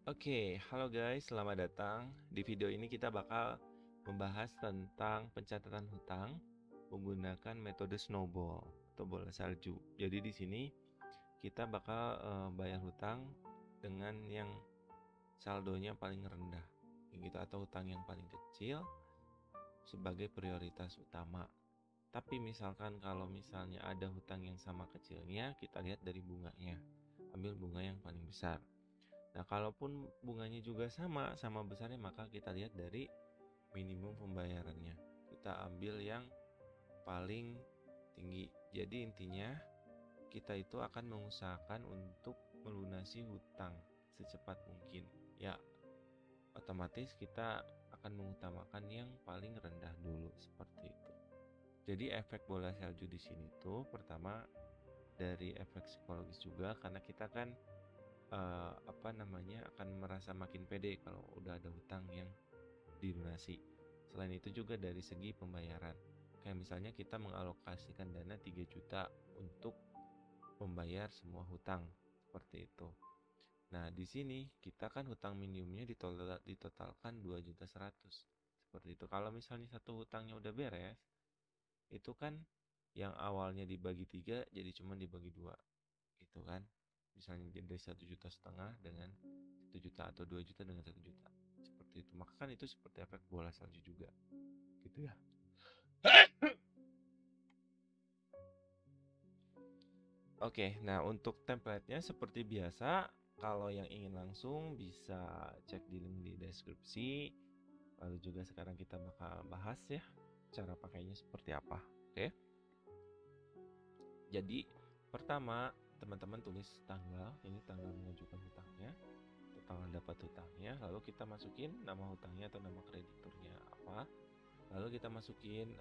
Oke, halo guys, selamat datang. Di video ini kita bakal membahas tentang pencatatan hutang menggunakan metode snowball atau bola salju. Jadi di sini kita bakal bayar hutang dengan yang saldonya paling rendah, gitu, atau hutang yang paling kecil sebagai prioritas utama. Tapi misalkan kalau misalnya ada hutang yang sama kecilnya, kita lihat dari bunganya. Ambil bunga yang paling besar. Nah, kalaupun bunganya juga sama besarnya, maka kita lihat dari minimum pembayarannya. Kita ambil yang paling tinggi. Jadi intinya kita itu akan mengusahakan untuk melunasi hutang secepat mungkin. Ya, otomatis kita akan mengutamakan yang paling rendah dulu seperti itu. Jadi efek bola salju di sini tuh pertama dari efek psikologis juga, karena kita kan akan merasa makin pede kalau udah ada hutang yang dilunasi. Selain itu juga dari segi pembayaran. Kayak misalnya kita mengalokasikan dana 3 juta untuk membayar semua hutang seperti itu. Nah, di sini kita kan hutang minimumnya ditotalkan 2.100.000. Seperti itu. Kalau misalnya satu hutangnya udah beres, itu kan yang awalnya dibagi 3 jadi cuma dibagi 2, gitu kan. Misalnya jadi 1,5 juta dengan 1 juta, atau 2 juta dengan 1 juta, seperti itu. Maka kan itu seperti efek bola salju juga, gitu ya. Oke, nah untuk template-nya seperti biasa, kalau yang ingin langsung bisa cek di link di deskripsi. Lalu juga sekarang kita bakal bahas ya cara pakainya seperti apa. Oke. Jadi pertama, teman-teman tulis tanggal, ini tanggal mengajukan hutangnya, tanggal dapat hutangnya, lalu kita masukin nama hutangnya atau nama krediturnya apa, lalu kita masukin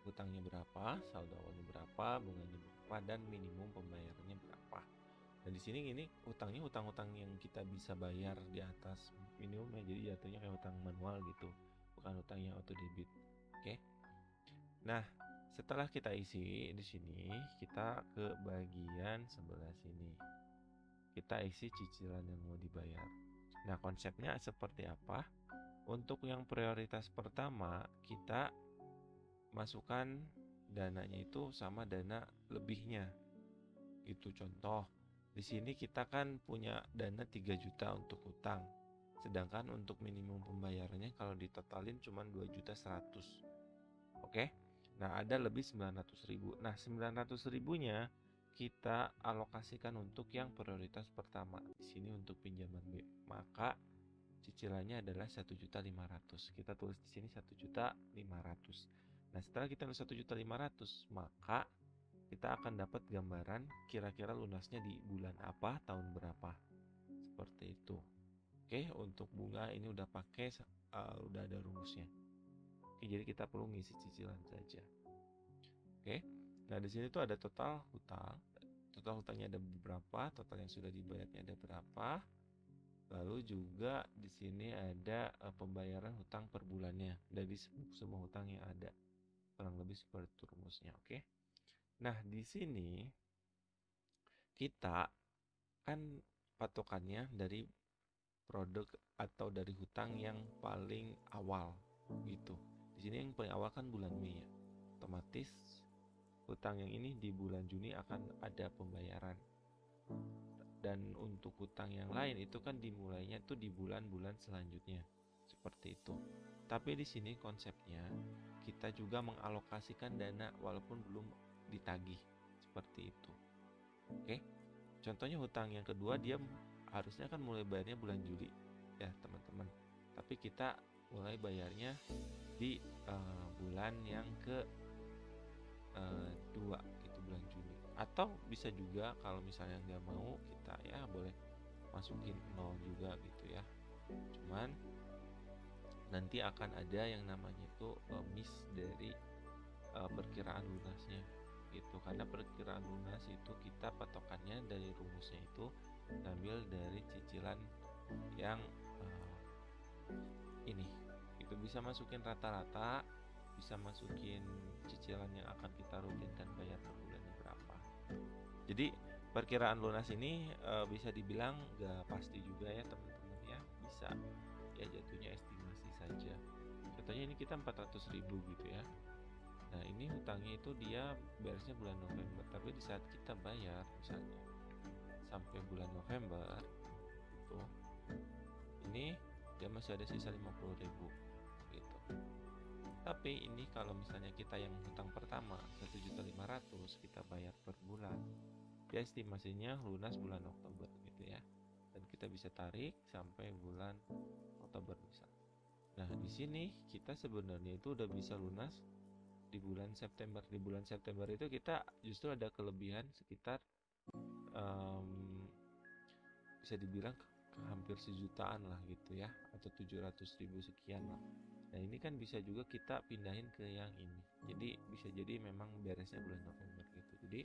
hutangnya berapa, saldo awalnya berapa, bunganya berapa, dan minimum pembayarannya berapa. Dan di sini ini hutangnya hutang-hutang yang kita bisa bayar di atas minimumnya, jadi jatuhnya kayak hutang manual gitu, bukan hutang yang auto debit. Oke. Nah, setelah kita isi di sini, kita ke bagian sebelah sini. Kita isi cicilan yang mau dibayar. Nah, konsepnya seperti apa? Untuk yang prioritas pertama, kita masukkan dananya itu sama dana lebihnya. Itu contoh. Di sini kita kan punya dana 3 juta untuk hutang. Sedangkan untuk minimum pembayarannya kalau ditotalin cuma 2.100.000. Oke. Nah, ada lebih 900.000. Nah, 900 ribunya kita alokasikan untuk yang prioritas pertama. Di sini untuk pinjaman B. Maka cicilannya adalah 1.500.000. Kita tulis di sini 1.500.000. Nah, setelah kita tulis 1.500.000, maka kita akan dapat gambaran kira-kira lunasnya di bulan apa, tahun berapa. Seperti itu. Oke, untuk bunga ini udah pakai udah ada rumusnya. Oke, jadi kita perlu ngisi cicilan saja. Oke. Nah, di sini tuh ada total hutang. Total hutangnya ada berapa, total yang sudah dibayarnya ada berapa. Lalu juga di sini ada pembayaran hutang per bulannya dari semua hutang yang ada. Kurang lebih seperti itu rumusnya, oke? Nah, di sini kita kan patokannya dari produk atau dari hutang yang paling awal gitu. Di sini yang paling awal kan bulan Mei ya. Otomatis hutang yang ini di bulan Juni akan ada pembayaran. Dan untuk hutang yang lain itu kan dimulainya tuh di bulan-bulan selanjutnya. Seperti itu. Tapi di sini konsepnya kita juga mengalokasikan dana walaupun belum ditagih. Seperti itu. Oke. Contohnya hutang yang kedua dia harusnya kan mulai bayarnya bulan Juli ya, teman-teman. Tapi kita mulai bayarnya di bulan yang ke 2 gitu, bulan Juni. Atau bisa juga kalau misalnya nggak mau, kita ya boleh masukin 0 juga gitu ya. Cuman nanti akan ada yang namanya itu miss dari perkiraan lunasnya gitu, karena perkiraan lunas itu kita patokannya dari rumusnya itu ngambil dari cicilan yang ini. Itu bisa masukin rata-rata, bisa masukin cicilan yang akan kita rutinkan bayar per bulannya berapa. Jadi perkiraan lunas ini bisa dibilang gak pasti juga ya, teman-teman bisa ya, jatuhnya estimasi saja. Contohnya ini kita 400.000 gitu ya. Nah ini hutangnya itu dia beresnya bulan November, tapi di saat kita bayar misalnya sampai bulan November itu, ini dia masih ada sisa 50.000 gitu. Tapi ini kalau misalnya kita yang hutang pertama 1.500.000 kita bayar per bulan, ya estimasinya lunas bulan Oktober gitu ya, dan kita bisa tarik sampai bulan Oktober misal. Nah di sini kita sebenarnya itu udah bisa lunas di bulan September. Di bulan September itu kita justru ada kelebihan sekitar bisa dibilang hampir sejutaan lah gitu ya, atau 700.000 sekian lah. Nah ini kan bisa juga kita pindahin ke yang ini, jadi bisa jadi memang beresnya bulan November gitu. Jadi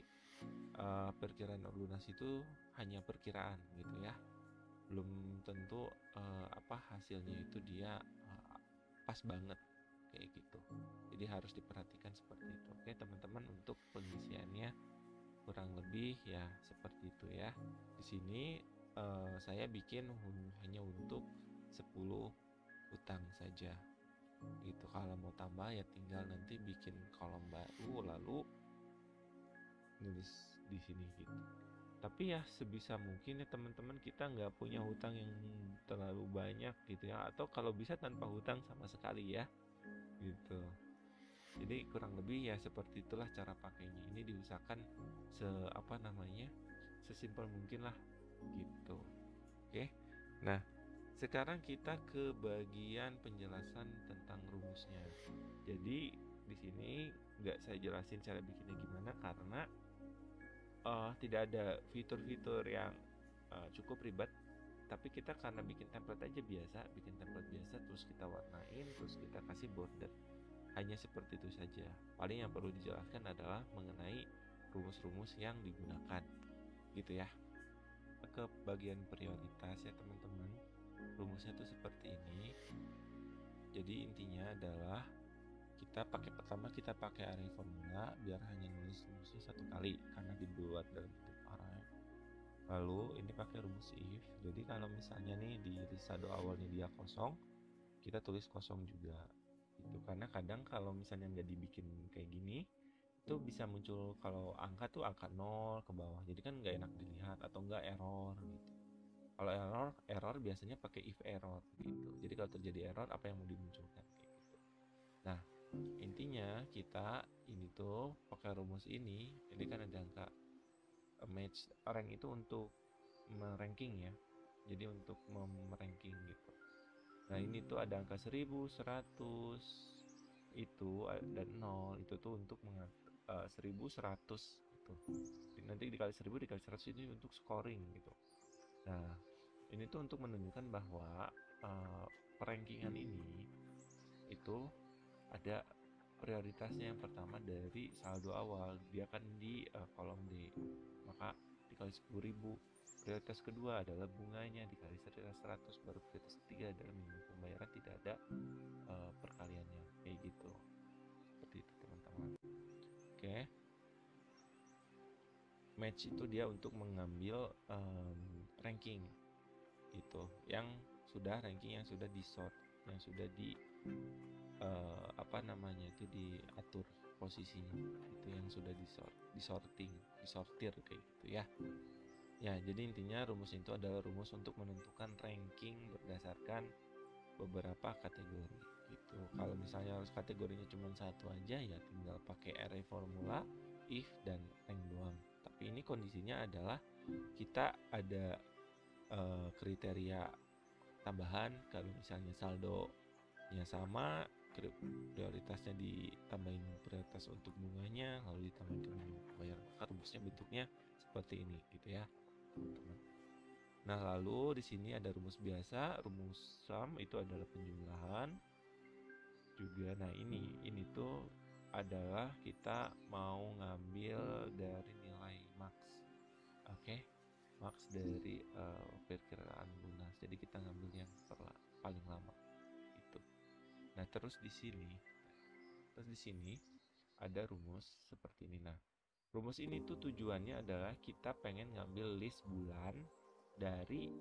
perkiraan lunas itu hanya perkiraan gitu ya, belum tentu hasilnya itu dia pas banget kayak gitu. Jadi harus diperhatikan seperti itu. Oke teman-teman, untuk pengisiannya kurang lebih ya seperti itu ya. Di sini saya bikin hanya untuk 10 hutang saja gitu. Kalau mau tambah ya tinggal nanti bikin kolom baru lalu nulis di sini gitu. Tapi ya sebisa mungkin ya teman-teman, kita nggak punya hutang yang terlalu banyak gitu ya, atau kalau bisa tanpa hutang sama sekali ya gitu. Jadi kurang lebih ya seperti itulah cara pakainya. Ini diusahakan sesimpel mungkin lah gitu. Oke. Nah, sekarang kita ke bagian penjelasan tentang rumusnya. Jadi di sini nggak saya jelasin cara bikinnya gimana karena tidak ada fitur-fitur yang cukup ribet. Tapi kita karena bikin template biasa terus kita warnain, terus kita kasih border. Hanya seperti itu saja. Paling yang perlu dijelaskan adalah mengenai rumus-rumus yang digunakan gitu ya. Ke bagian prioritas ya teman-teman, rumusnya tuh seperti ini. Jadi intinya adalah kita pakai array formula biar hanya nulis rumusnya satu kali karena dibuat dalam bentuk array. Lalu ini pakai rumus if. Jadi kalau misalnya nih di saldo awalnya dia kosong, kita tulis kosong juga gitu. Karena kadang kalau misalnya nggak dibikin kayak gini, itu bisa muncul kalau angka tuh angka 0 ke bawah, jadi kan nggak enak dilihat, atau nggak error gitu. Kalau error biasanya pakai if error gitu. Jadi kalau terjadi error, apa yang mau dimunculkan kayak gitu. Nah intinya kita ini tuh pakai rumus ini kan ada angka match rank itu untuk meranking ya, jadi untuk meranking gitu. Nah ini tuh ada angka 1000, 100 itu dan 0 itu tuh untuk 1100 gitu. Nanti dikali 1000 dikali 100 ini untuk scoring gitu. Nah ini tuh untuk menunjukkan bahwa perankingan ini itu ada prioritasnya. Yang pertama dari saldo awal, dia kan di kolom D, maka dikali 10.000. Prioritas kedua adalah bunganya dikali 100, baru prioritas ketiga adalah minimum pembayaran, tidak ada perkaliannya kayak gitu. Seperti itu teman-teman. Oke. Match itu dia untuk mengambil ranking itu yang sudah di sort, yang sudah di diatur posisinya, itu yang sudah disortir kayak gitu ya. Ya, jadi intinya rumus itu adalah rumus untuk menentukan ranking berdasarkan beberapa kategori gitu. Kalau misalnya kategorinya cuma satu aja ya tinggal pakai array formula, if dan rank doang. Tapi ini kondisinya adalah kita ada kriteria tambahan. Kalau misalnya saldonya sama, prioritasnya ditambahin prioritas untuk bunganya, lalu ditambahin ke minimum pembayaran, maka rumusnya bentuknya seperti ini gitu ya teman-teman. Nah lalu di sini ada rumus biasa, rumus sum itu adalah penjumlahan juga. Nah ini tuh adalah kita mau ngambil dari nilai max, oke? Max dari perkiraan lunas. Jadi kita ngambil yang paling lama itu. Nah terus di sini ada rumus seperti ini. Nah rumus ini tuh tujuannya adalah kita pengen ngambil list bulan dari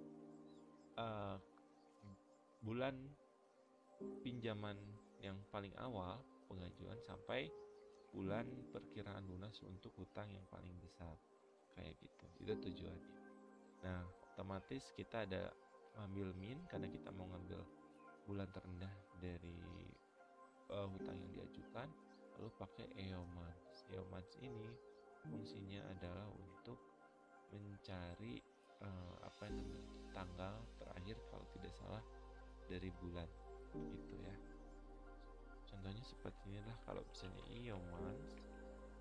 bulan pinjaman yang paling awal pengajuan sampai bulan perkiraan lunas untuk hutang yang paling besar, kayak gitu. Itu tujuannya. Nah, otomatis kita ada ngambil min karena kita mau ngambil bulan terendah dari hutang yang diajukan, lalu pakai EOMANS. EOMANS ini fungsinya adalah untuk mencari tanggal terakhir kalau tidak salah dari bulan, gitu ya. Contohnya seperti inilah, kalau misalnya EOMANS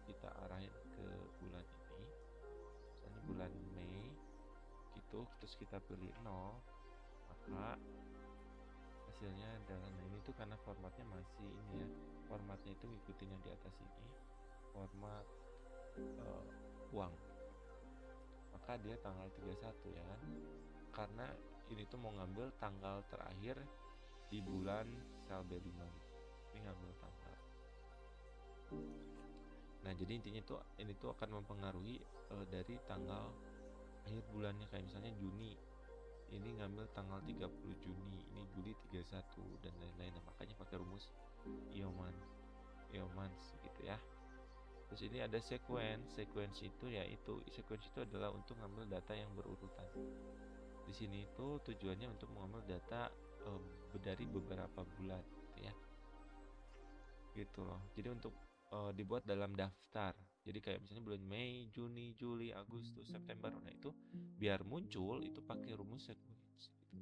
kita arahin ke bulan ini, misalnya bulan Mei gitu, terus kita pilih 0, maka hasilnya adalah, nah ini tuh karena formatnya masih ini ya, formatnya itu ngikutin yang di atas ini, format uang, maka dia tanggal 31 ya kan, karena ini tuh mau ngambil tanggal terakhir di bulan sel B5, ini ngambil tanggal. Nah jadi intinya tuh ini tuh akan mempengaruhi dari tanggal akhir bulannya, kayak misalnya Juni ini ngambil tanggal 30 Juni, ini Juli 31 dan lain-lain. Nah, makanya pakai rumus EOMANS gitu ya. Terus ini ada sequence itu adalah untuk ngambil data yang berurutan. Di sini itu tujuannya untuk mengambil data dari beberapa bulan gitu ya. Gitu loh. Jadi untuk dibuat dalam daftar. Jadi kayak misalnya bulan Mei, Juni, Juli, Agustus, September. Nah itu biar muncul itu pakai rumus sequence gitu.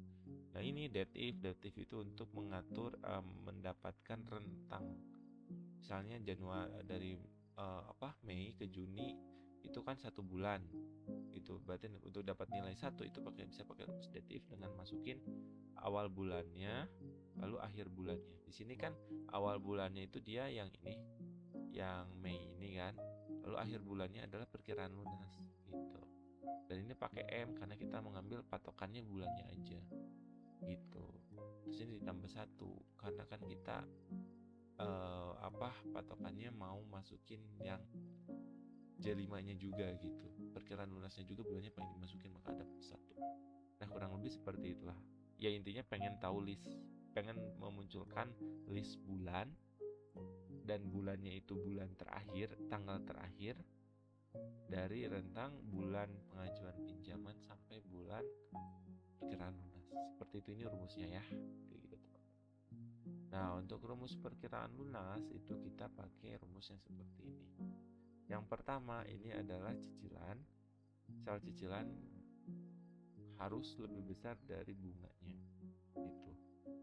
Nah ini dative itu untuk mengatur mendapatkan rentang. Misalnya Januari dari Mei ke Juni itu kan 1 bulan gitu. Berarti untuk dapat nilai 1 itu bisa pakai rumus dative dengan masukin awal bulannya lalu akhir bulannya. Di sini kan awal bulannya itu dia yang ini, yang Mei ini kan. Lalu akhir bulannya adalah perkiraan lunas gitu. Dan ini pakai M karena kita mengambil patokannya bulannya aja gitu. Terus ini ditambah 1 karena kan kita patokannya mau masukin yang J5-nya juga gitu. Perkiraan lunasnya juga bulannya pengen dimasukin, maka ada 1. Nah kurang lebih seperti itulah. Ya intinya pengen tahu pengen memunculkan list bulan dan bulannya itu bulan terakhir, tanggal terakhir dari rentang bulan pengajuan pinjaman sampai bulan perkiraan lunas. Seperti itu, ini rumusnya ya. Kayak gitu. Nah, untuk rumus perkiraan lunas itu kita pakai rumus yang seperti ini. Yang pertama ini adalah cicilan. Sel cicilan harus lebih besar dari bunganya. Gitu.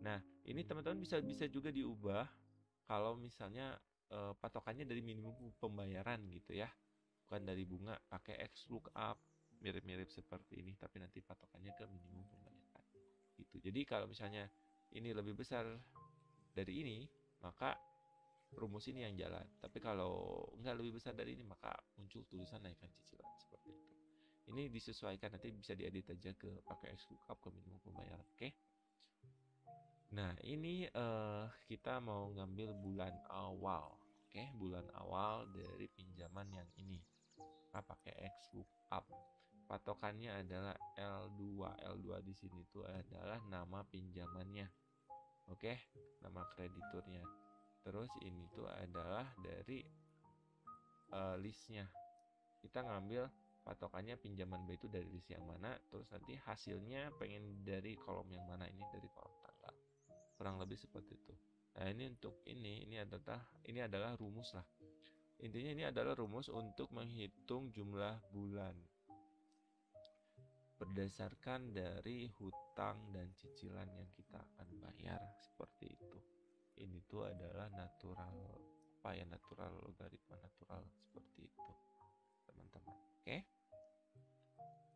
Nah, ini teman-teman bisa juga diubah kalau misalnya patokannya dari minimum pembayaran gitu ya. Bukan dari bunga, pakai X lookup, mirip-mirip seperti ini, tapi nanti patokannya ke minimum pembayaran. Gitu. Jadi kalau misalnya ini lebih besar dari ini, maka rumus ini yang jalan. Tapi kalau nggak lebih besar dari ini, maka muncul tulisan naikkan cicilan seperti itu. Ini disesuaikan, nanti bisa diedit aja ke pakai X lookup ke minimum pembayaran. Oke. Nah ini kita mau ngambil bulan awal. Oke, bulan awal dari pinjaman yang ini. Kita pakai X lookup. Patokannya adalah L2. L2 di sini tuh adalah nama pinjamannya. Oke, nama krediturnya. Terus ini tuh adalah dari listnya. Kita ngambil patokannya pinjaman B itu dari list yang mana, terus nanti hasilnya pengen dari kolom yang mana, ini dari kolom tanggal. Kurang lebih seperti itu. Nah ini untuk ini adalah rumus lah. Intinya ini adalah rumus untuk menghitung jumlah bulan berdasarkan dari hutang dan cicilan yang kita akan bayar, seperti itu. Ini tuh adalah natural logaritma natural, seperti itu teman-teman. Oke,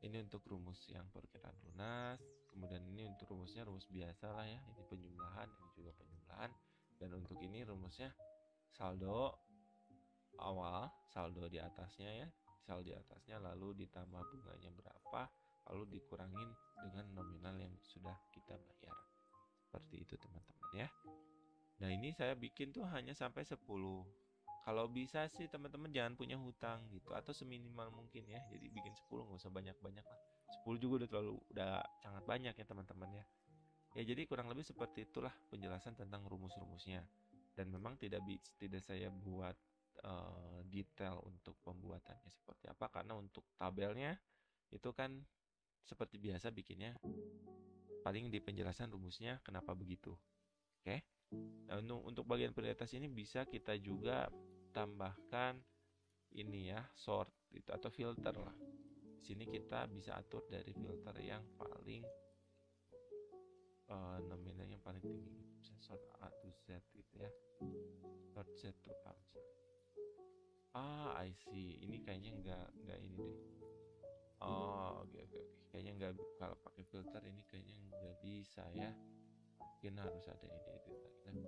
ini untuk rumus yang perkiraan lunas. Kemudian ini untuk rumusnya rumus biasa lah ya, ini penjumlahan, ini juga penjumlahan. Dan untuk ini rumusnya saldo awal, saldo di atasnya ya, saldo di atasnya, lalu ditambah bunganya berapa, lalu dikurangin dengan nominal yang sudah kita bayar. Seperti itu teman-teman ya. Nah ini saya bikin tuh hanya sampai 10. Kalau bisa sih teman-teman jangan punya hutang gitu, atau seminimal mungkin ya. Jadi bikin 10, nggak usah banyak-banyak lah. 10 juga udah sangat banyak ya teman-teman ya. Ya, jadi kurang lebih seperti itulah penjelasan tentang rumus-rumusnya. Dan memang tidak saya buat detail untuk pembuatannya seperti apa, karena untuk tabelnya itu kan seperti biasa bikinnya paling di penjelasan rumusnya kenapa begitu. Oke. Nah, untuk bagian prioritas ini bisa kita juga tambahkan ini ya, sort itu atau filter lah. Di sini kita bisa atur dari filter yang paling nominalnya yang paling tinggi gitu. Bisa sort A to Z gitu ya. Sort Z to A misalnya. I see. Ini kayaknya nggak ini deh. Oh, oke oke oke. Kayaknya nggak, kalau pakai filter ini kayaknya nggak bisa ya. Mungkin harus ada ini lagi. Jadi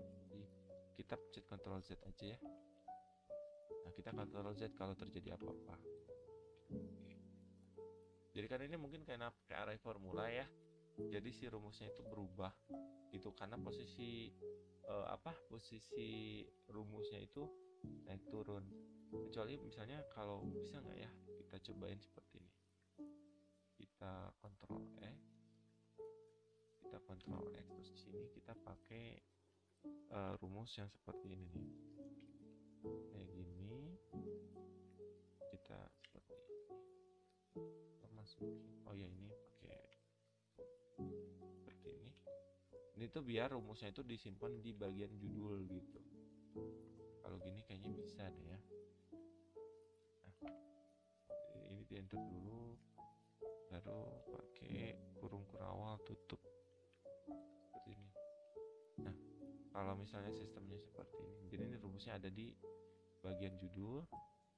kita pencet Ctrl Z aja ya. Nah, kita Ctrl Z kalau terjadi apa-apa. Jadi kan ini mungkin kayak array formula ya. Jadi si rumusnya itu berubah gitu karena posisi posisi rumusnya itu naik turun. Kecuali misalnya kalau bisa nggak ya kita cobain seperti ini. Kita Ctrl X, kita Ctrl X, terus di sini kita pakai rumus yang seperti ini nih. Kayak gini. Kita seperti ini. Kita masukin. Oh ya, ini pakai seperti ini. Ini tuh biar rumusnya itu disimpan di bagian judul gitu. Kalau gini kayaknya bisa deh ya. Nah, ini di enter dulu, baru pakai kurung kurawal tutup seperti ini. Nah, kalau misalnya sistemnya seperti ini, jadi ini rumusnya ada di bagian judul.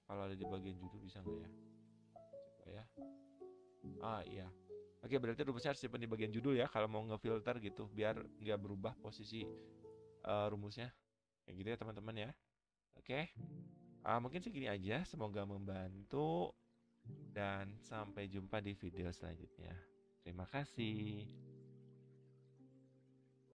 Kalau ada di bagian judul bisa nggak ya? Coba ya. Iya. Oke, berarti rumusnya harus simpan di bagian judul ya kalau mau ngefilter gitu, biar nggak berubah posisi rumusnya. Kayak gitu ya teman-teman ya. Oke. Mungkin segini aja. Semoga membantu dan sampai jumpa di video selanjutnya. Terima kasih.